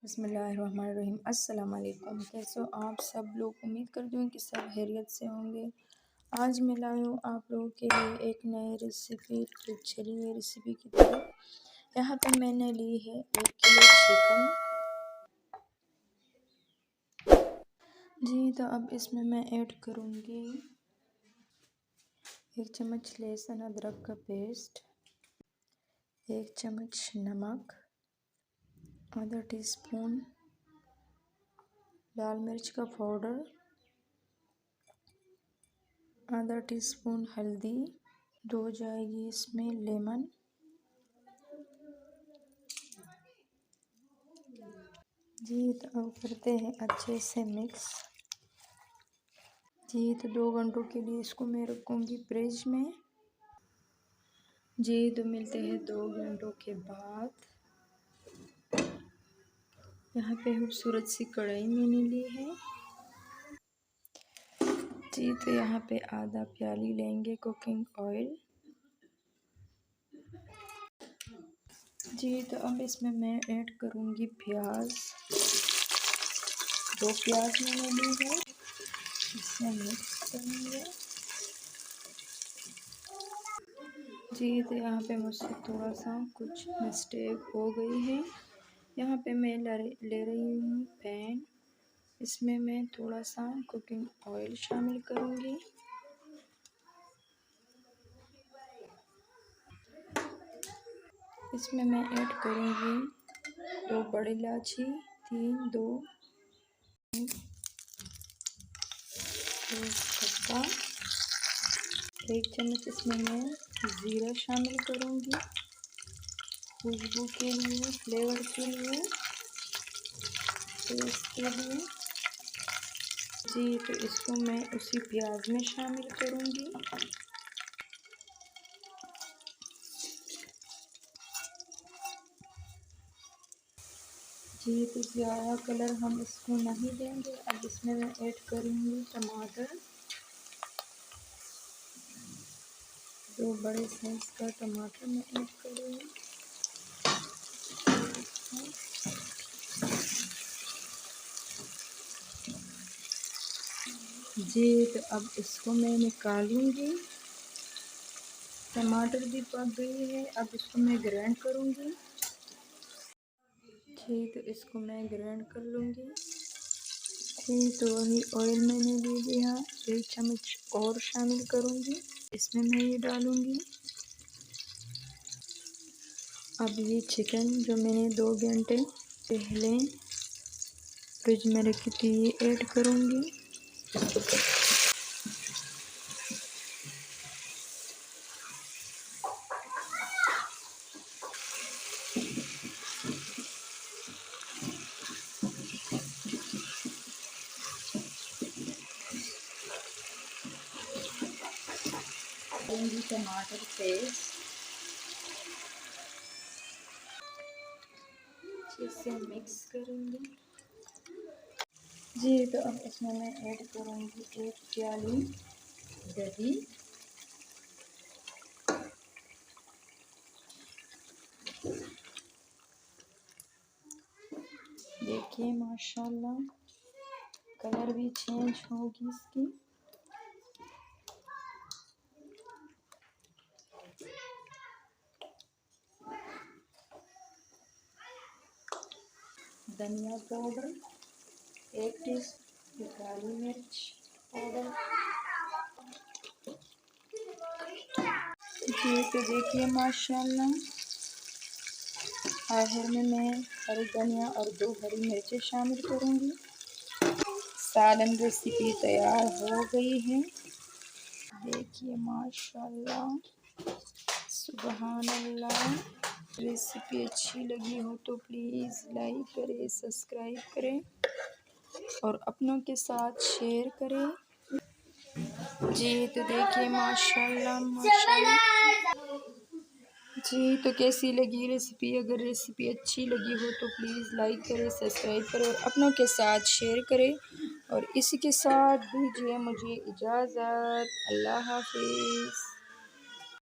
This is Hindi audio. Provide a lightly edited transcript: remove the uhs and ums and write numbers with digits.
बिस्मिल्लाहिर्रहमानिर्रहीम। अस्सलाम वालेकुम। कैसे हो आप सब लोग? उम्मीद करती हूँ कि सब खैरियत से होंगे। आज मैं लाई हूँ आप लोगों के लिए एक नई रेसिपी। तो चलिए रेसिपी की तरफ। यहाँ पे मैंने ली है 1 किलो चिकन। जी तो अब इसमें मैं ऐड करूँगी 1 चम्मच लहसुन अदरक का पेस्ट, 1 चम्मच नमक, आधा टीस्पून लाल मिर्च का पाउडर, आधा टीस्पून हल्दी, 2 जाएगी इसमें लेमन, जी तो अब करते हैं अच्छे से मिक्स। जी तो 2 घंटों के लिए इसको मैं रखूँगी फ्रिज में। जी तो मिलते हैं 2 घंटों के बाद। यहाँ पे खूबसूरत सी कढ़ाई मैंने ली है। जी तो यहाँ पे आधा प्याली लेंगे कुकिंग ऑयल। जी तो अब इसमें मैं ऐड करूँगी प्याज। 2 प्याज मैंने ली है, इसे मिक्स करेंगे। जी तो यहाँ पे मुझसे थोड़ा सा कुछ मिस्टेक हो गई है। यहाँ पे मैं ले रही हूँ पैन। इसमें मैं थोड़ा सा कुकिंग ऑयल शामिल करूँगी। इसमें मैं ऐड करूँगी 2 बड़ी इलायची, 2 पत्ता, 1 चम्मच इसमें मैं ज़ीरा शामिल करूँगी खुशबू के लिए, फ्लेवर के लिए, टेस्ट के लिए। जी तो इसको मैं उसी प्याज में शामिल करूँगी। जी तो ज़्यादा कलर हम इसको नहीं देंगे। अब इसमें मैं ऐड करूँगी टमाटर। 2 बड़े साइज का टमाटर मैं ऐड करूँगी। जी तो अब इसको मैं निकालूंगी। टमाटर भी पक गई है। अब इसको मैं ग्राइंड करूँगी। जी तो इसको मैं ग्राइंड कर लूँगी। जी तो वही ऑयल मैंने ले लिया, 1 चम्मच और शामिल करूँगी। इसमें मैं ये डालूँगी। अब ये चिकन जो मैंने 2 घंटे पहले फ्रिज में रखी थी ये ऐड करूँगी। दूँगी टमाटर पेस्ट, अच्छे से मिक्स करूँगी। जी तो अब इसमें मैं ऐड करूँगी 1 प्याली दही। देखिए माशाल्लाह कलर भी चेंज होगी इसकी। धनिया पाउडर, 1 टीस्पून काली मिर्च पाउडर। जी तो देखिए माशाल्लाह आखिर में मैं हरी धनिया और 2 हरी मिर्चें शामिल करूँगी। सालन रेसिपी तैयार हो गई है। देखिए माशाल्लाह सुबहान अल्लाह। रेसिपी अच्छी लगी हो तो प्लीज़ लाइक करें, सब्सक्राइब करें और अपनों के साथ शेयर करें। जी तो देखिए माशाल्लाह माशाल्लाह। जी तो कैसी लगी रेसिपी? अगर रेसिपी अच्छी लगी हो तो प्लीज़ लाइक करें, सब्सक्राइब करें और अपनों के साथ शेयर करें। और इसी के साथ दीजिए मुझे इजाज़त। अल्लाह हाफ़िज़।